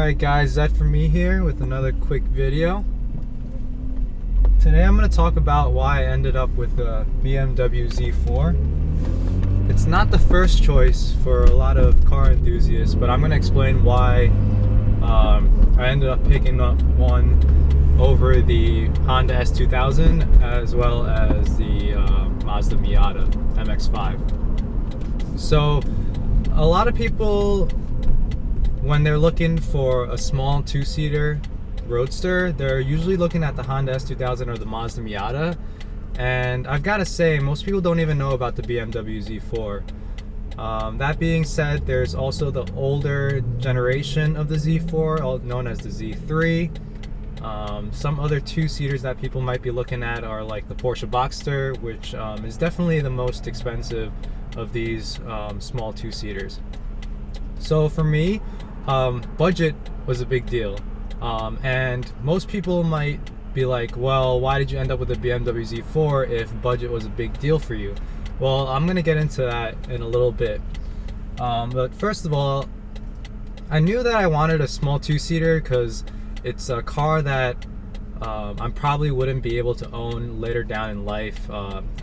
Alright guys, Zed from me here with another quick video. Today I'm going to talk about why I ended up with a BMW Z4. It's not the first choice for a lot of car enthusiasts, but I'm going to explain why I ended up picking up one over the Honda S2000 as well as the Mazda Miata MX-5. So a lot of people, when they're looking for a small two-seater roadster, they're usually looking at the Honda S2000 or the Mazda Miata. And I've got to say, most people don't even know about the BMW Z4. That being said, there's also the older generation of the Z4, known as the Z3. Some other two-seaters that people might be looking at are like the Porsche Boxster, which is definitely the most expensive of these small two-seaters. So for me, budget was a big deal, and most people might be like, well, why did you end up with a BMW Z4 if budget was a big deal for you? Well, I'm gonna get into that in a little bit, but first of all, I knew that I wanted a small two-seater because it's a car that I probably wouldn't be able to own later down in life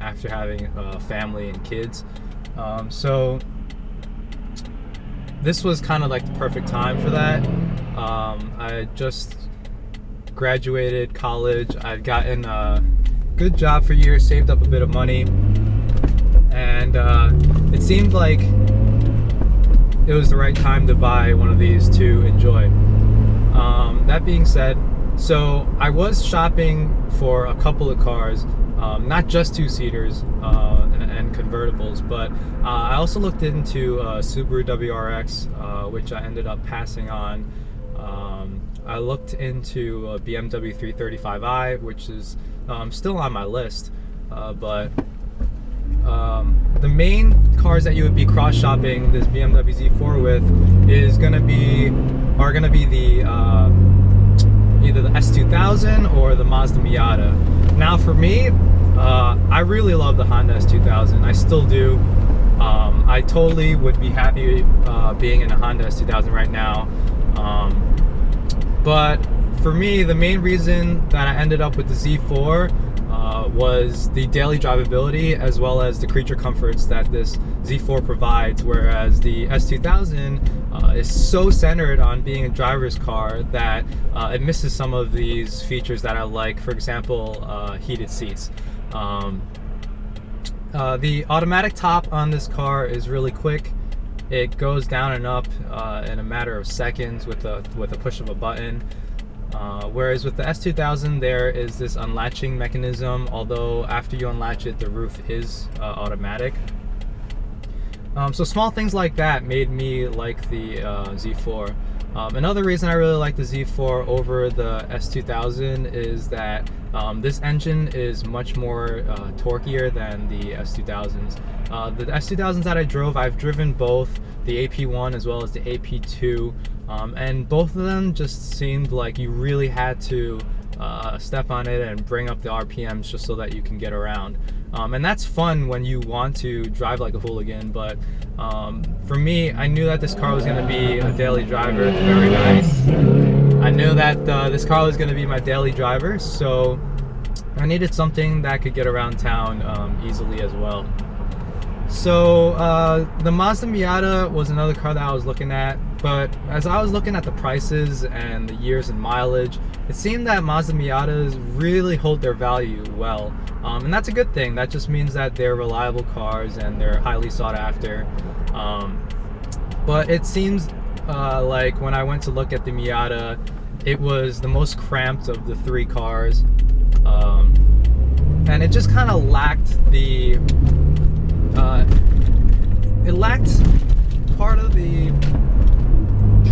after having a family and kids. So this was kind of like the perfect time for that. I had just graduated college. I'd gotten a good job for years, saved up a bit of money, and it seemed like it was the right time to buy one of these to enjoy. That being said, so I was shopping for a couple of cars, not just two-seaters and convertibles, but I also looked into Subaru WRX, which I ended up passing on. I looked into a BMW 335i, which is still on my list, but the main cars that you would be cross-shopping this BMW Z4 with are gonna be the either the S2000 or the Mazda Miata. Now for me, I really love the Honda S2000. I still do. I totally would be happy being in a Honda S2000 right now. But for me, the main reason that I ended up with the Z4 was the daily drivability as well as the creature comforts that this Z4 provides, whereas the S2000 is so centered on being a driver's car that it misses some of these features that I like. For example, heated seats. The automatic top on this car is really quick. It goes down and up in a matter of seconds with a push of a button. Whereas with the S2000, there is this unlatching mechanism, although after you unlatch it, the roof is automatic. So small things like that made me like the Z4. Another reason I really like the Z4 over the S2000 is that this engine is much more torquier than the S2000s. The S2000s that I drove, I've driven both the AP1 as well as the AP2, and both of them just seemed like you really had to step on it and bring up the RPMs just so that you can get around. And that's fun when you want to drive like a hooligan, but for me, I knew that this car was going to be a daily driver. Very nice. I knew that this car was going to be my daily driver, so I needed something that could get around town easily as well. So the Mazda Miata was another car that I was looking at, but as I was looking at the prices and the years and mileage, it seemed that Mazda Miatas really hold their value well. And that's a good thing. That just means that they're reliable cars and they're highly sought after. But it seems like when I went to look at the Miata, it was the most cramped of the three cars. And it just kind of lacked it lacked part of the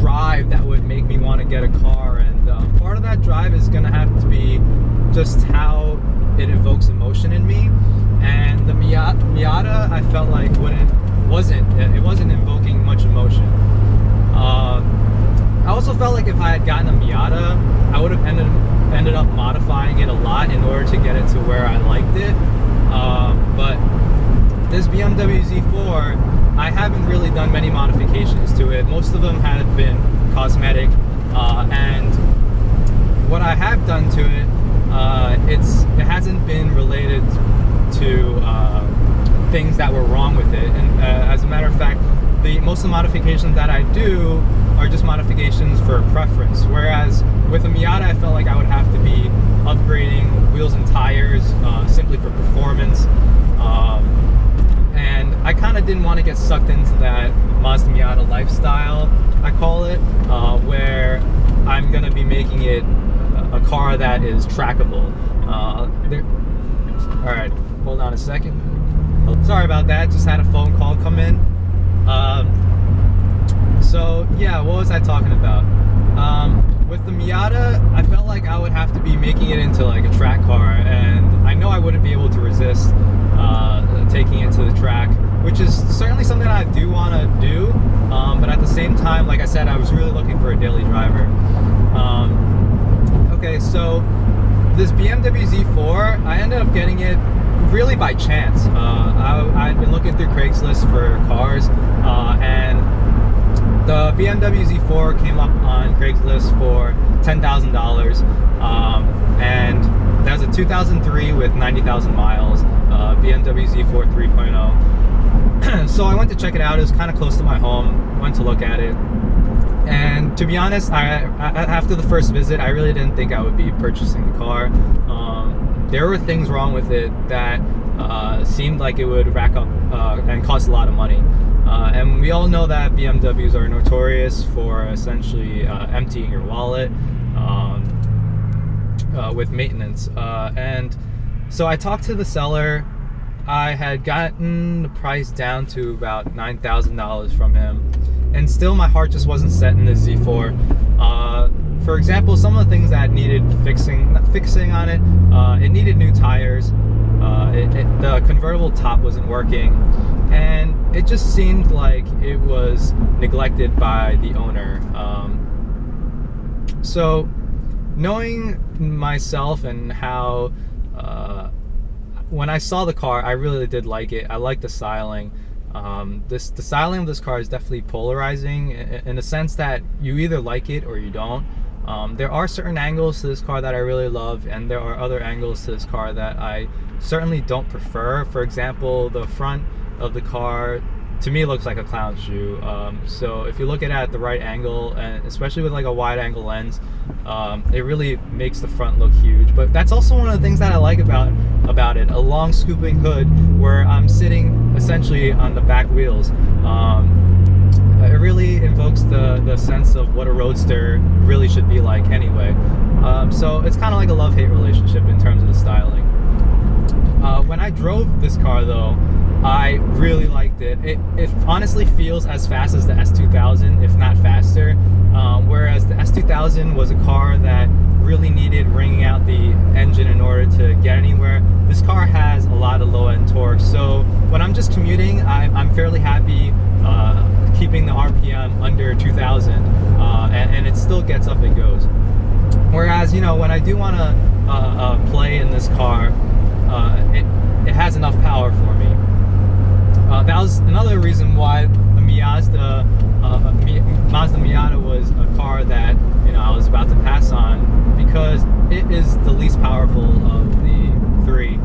drive that would make me want to get a car, and part of that drive is going to have to be just how it evokes emotion in me. And the Miata, I felt like it wasn't invoking much emotion. I also felt like if I had gotten a Miata, I would have ended up modifying it a lot in order to get it to where I liked it. But this BMW Z4, I haven't really done many modifications to it. Most of them have been cosmetic. And what I have done to it, it hasn't been related to things that were wrong with it. And as a matter of fact, most of the modifications that I do are just modifications for preference. Whereas with a Miata, I felt like I would have to be upgrading wheels and tires simply for performance. And I kind of didn't want to get sucked into that Mazda Miata lifestyle, I call it, where I'm going to be making it a car that is trackable. Alright, hold on a second. Sorry about that, just had a phone call come in. So yeah, what was I talking about? With the Miata, I felt like I would have to be making it into like a track car, and I know I wouldn't be able to resist taking it to the track, which is certainly something I do want to do, but at the same time, like I said, I was really looking for a daily driver. Okay, so this BMW Z4, I ended up getting it really by chance. I've been looking through Craigslist for cars, and the BMW Z4 came up on Craigslist for $10,000, and that's a 2003 with 90,000 miles, BMW Z4 3.0. So I went to check it out. It was kind of close to my home. Went to look at it, and to be honest, after the first visit, I really didn't think I would be purchasing the car. There were things wrong with it that seemed like it would rack up and cost a lot of money. And we all know that BMWs are notorious for essentially emptying your wallet with maintenance. And so I talked to the seller. I had gotten the price down to about $9,000 from him, and still my heart just wasn't set in the Z4. For example, some of the things that needed fixing on it, it needed new tires. The convertible top wasn't working, and it just seemed like it was neglected by the owner. So knowing myself and how when I saw the car, I really did like it. I like the styling. The styling of this car is definitely polarizing in the sense that you either like it or you don't. There are certain angles to this car that I really love, and there are other angles to this car that I certainly don't prefer. For example, the front of the car, to me, looks like a clown shoe. So if you look at it at the right angle, and especially with like a wide angle lens, it really makes the front look huge. But that's also one of the things that I like about it, a long scooping hood where I'm sitting essentially on the back wheels. It really invokes the sense of what a roadster really should be like anyway. So it's kind of like a love-hate relationship in terms of the styling. When I drove this car though, I really liked it. It honestly feels as fast as the S2000, if not faster. Whereas the S2000 was a car that really needed wringing out the engine in order to get anywhere. This car has a lot of low-end torque. So when I'm just commuting, I'm fairly happy keeping the RPM under 2,000, and it still gets up and goes. Whereas, you know, when I do want to play in this car, it has enough power for me. That was another reason why the Mazda Miata was a car that, you know, I was about to pass on, because it is the least powerful of the three.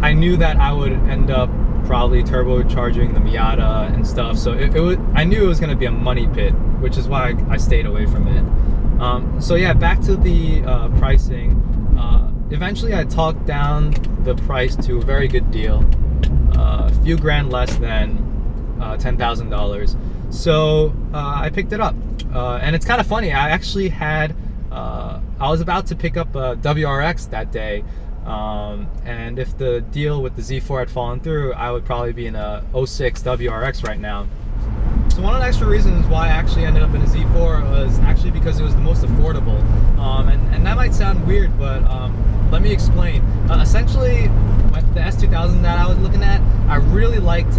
I knew that I would end up probably turbocharging the Miata and stuff, so I knew it was going to be a money pit, which is why I stayed away from it. So yeah, back to the pricing. Eventually I talked down the price to a very good deal, a few grand less than $10,000. So I picked it up, and it's kind of funny. I actually had I was about to pick up a WRX that day, and if the deal with the Z4 had fallen through, I would probably be in a 06 WRX right now. So one of the extra reasons why I actually ended up in a Z4 was actually because it was the most affordable. And that might sound weird, but let me explain. Essentially, the S2000 that I was looking at, I really liked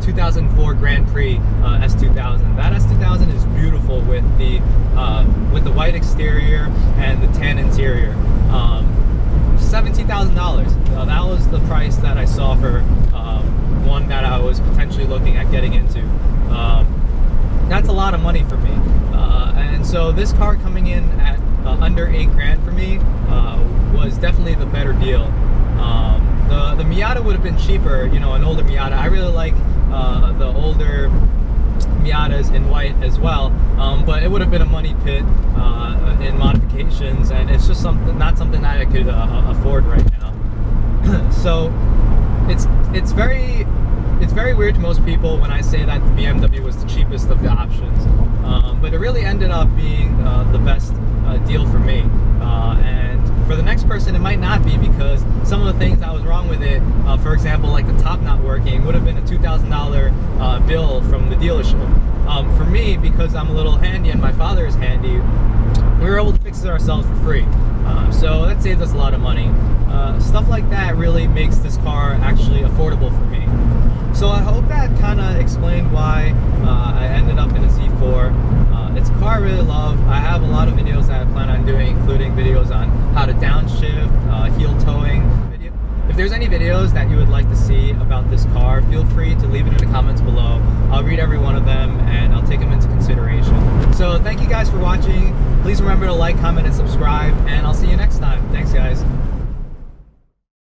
2004 Grand Prix S2000. That S2000 is beautiful with the white exterior and the tan interior. $17,000. That was the price that I saw for one that I was potentially looking at getting into. that's a lot of money for me. And so this car coming in at under $8,000 for me was definitely the better deal. The Miata would have been cheaper, you know, an older Miata. I really like the older Miatas in white as well, but it would have been a money pit in modifications, and it's just not something that I could afford right now. So it's very weird to most people when I say that the BMW was the cheapest of the options, but it really ended up being the best deal for me. And for the next person, it might not be, because some of the things that was wrong with it, for example, like the top not working, would have been a $2,000 bill from the dealership. For me, because I'm a little handy and my father is handy, we were able to fix it ourselves for free. So that saved us a lot of money. Stuff like that really makes this car actually affordable for me. So I hope that kind of explained why I ended up in a Z4. It's a car I really love. I have a lot of videos that I plan on doing, including videos on how to downshift, heel towing. If there's any videos that you would like to see about this car, feel free to leave it in the comments below. I'll read every one of them and I'll take them into consideration. So thank you guys for watching. Please remember to like, comment, and subscribe, and I'll see you next time. Thanks, guys.